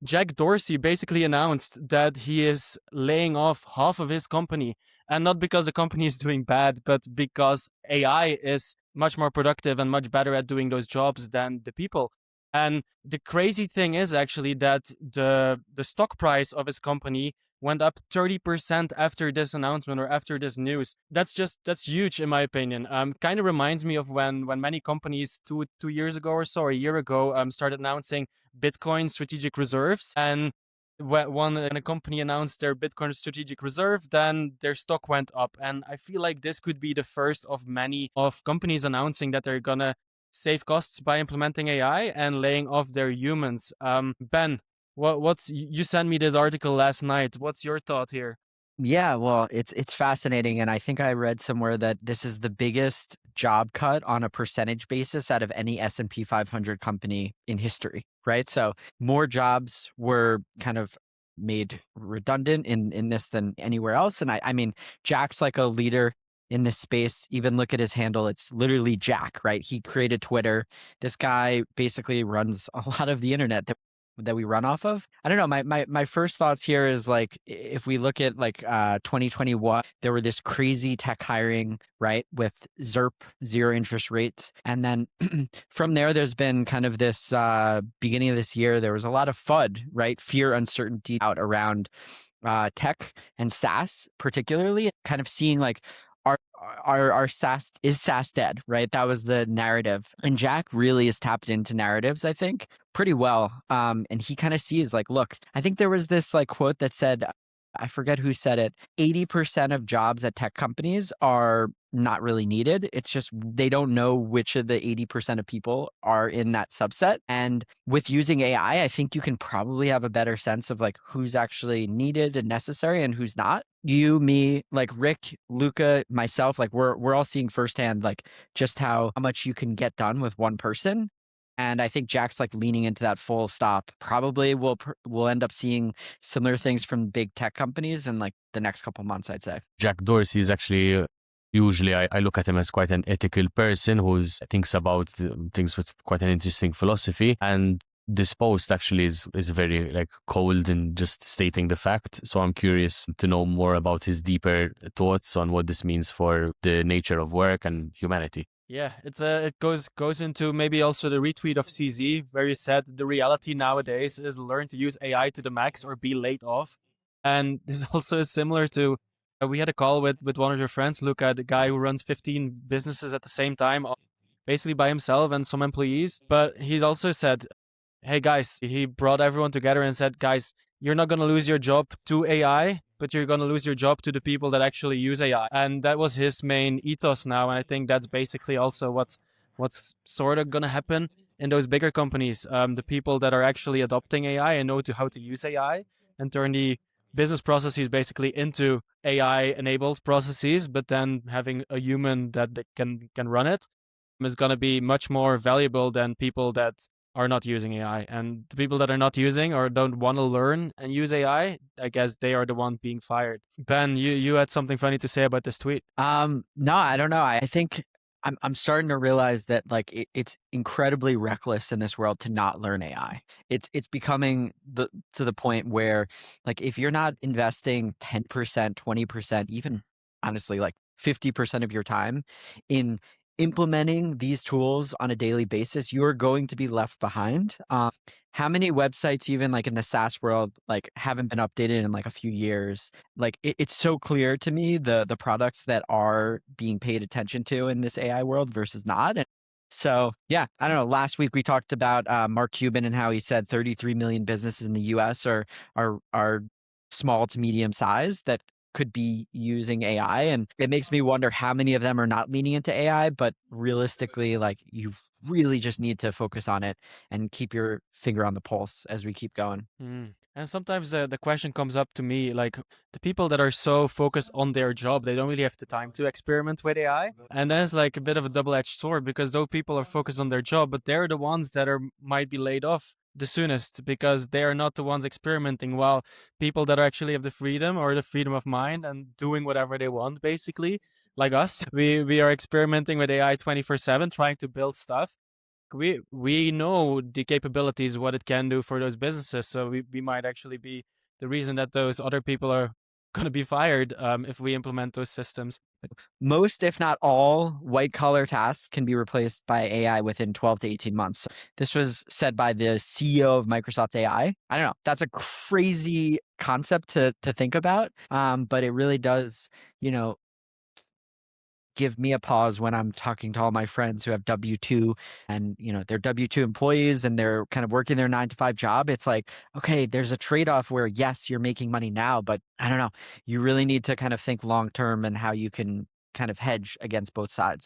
Jack Dorsey basically announced that he is laying off half of his company. And not because the company is doing bad, but because AI is much more productive and much better at doing those jobs than the people. And the crazy thing is actually that the stock price of his company went up 30% after this announcement or after this news. That's huge in my opinion. Kind of reminds me of when many companies two years ago or so, or a year ago, started announcing Bitcoin strategic reserves. And when a company announced their Bitcoin strategic reserve, then their stock went up. And I feel like this could be the first of many of companies announcing that they're gonna save costs by implementing AI and laying off their humans. Ben, what's you sent me this article last night? What's your thought here? Yeah, well, it's fascinating, and I think I read somewhere that this is the biggest job cut on a percentage basis out of any S&P 500 company in history, right? So more jobs were kind of made redundant in this than anywhere else. And I mean, Jack's like a leader in this space. Even look at his handle; it's literally Jack, right? He created Twitter. This guy basically runs a lot of the internet that we run off of. I don't know. My first thoughts here is like if we look at like 2021, there were this crazy tech hiring, right, with ZERP, zero interest rates. And then from there's been kind of this beginning of this year, there was a lot of FUD, right? Fear, uncertainty out around tech and SaaS, particularly, kind of seeing like our SaaS is SaaS dead, right? That was the narrative, and Jack really is tapped into narratives, I think, pretty well. And he kind of sees like, look, I think there was this like quote that said, I forget who said it, 80% of jobs at tech companies are not really needed. It's just they don't know which of the 80% of people are in that subset. And with using AI, I think you can probably have a better sense of like who's actually needed and necessary and who's not. You, me, like Rick, Luca, myself, like we're all seeing firsthand like just how much you can get done with one person. And I think Jack's like leaning into that full stop. Probably we'll end up seeing similar things from big tech companies in like the next couple months, I'd say. Jack Dorsey is actually usually I look at him as quite an ethical person who's thinks about things with quite an interesting philosophy. And this post actually is very like cold and just stating the fact. So I'm curious to know more about his deeper thoughts on what this means for the nature of work and humanity. Yeah, it goes into maybe also the retweet of CZ where you said the reality nowadays is learn to use AI to the max or be laid off. And this also is similar to we had a call with one of your friends, Luca, the guy who runs 15 businesses at the same time, basically by himself and some employees. But he's also said, hey guys, he brought everyone together and said, guys, you're not going to lose your job to AI, but you're going to lose your job to the people that actually use AI. And that was his main ethos now. And I think that's basically also what's sort of going to happen in those bigger companies. The people that are actually adopting AI and know how to use AI and turn the business processes basically into AI enabled processes, but then having a human that can run it is going to be much more valuable than people that are not using AI. And the people that are not using or don't want to learn and use I guess they are the one being fired. Ben, you had something funny to say about this tweet. No, I don't know. I think I'm starting to realize that like it's incredibly reckless in this world to not learn AI. It's becoming to the point where like if you're not investing 10%, 20%, even honestly like 50% of your time in implementing these tools on a daily basis, you're going to be left behind. How many websites, even like in the SaaS world, like haven't been updated in like a few years? Like it's so clear to me the products that are being paid attention to in this AI world versus not. And so yeah, I don't know. Last week we talked about Mark Cuban and how he said 33 million businesses in the U.S. are small to medium size that could be using AI. And it makes me wonder how many of them are not leaning into AI, but realistically, like you really just need to focus on it and keep your finger on the pulse as we keep going. And sometimes the question comes up to me, like the people that are so focused on their job, they don't really have the time to experiment with AI. And that's like a bit of a double-edged sword because those people are focused on their job, but they're the ones that are might be laid off the soonest because they are not the ones experimenting, while people that actually have the freedom or the freedom of mind and doing whatever they want, basically, like us, we are experimenting with AI 24/7, trying to build stuff. we know the capabilities, what it can do for those businesses. So we might actually be the reason that those other people are going to be fired if we implement those systems. Most, if not all, white collar tasks can be replaced by AI within 12 to 18 months. This was said by the CEO of Microsoft AI. I don't know. That's a crazy concept to think about, but it really does, give me a pause when I'm talking to all my friends who have W-2 and, they're W-2 employees and they're kind of working their 9-to-5 job. It's like, okay, there's a trade-off where yes, you're making money now, but I don't know, you really need to kind of think long-term and how you can kind of hedge against both sides.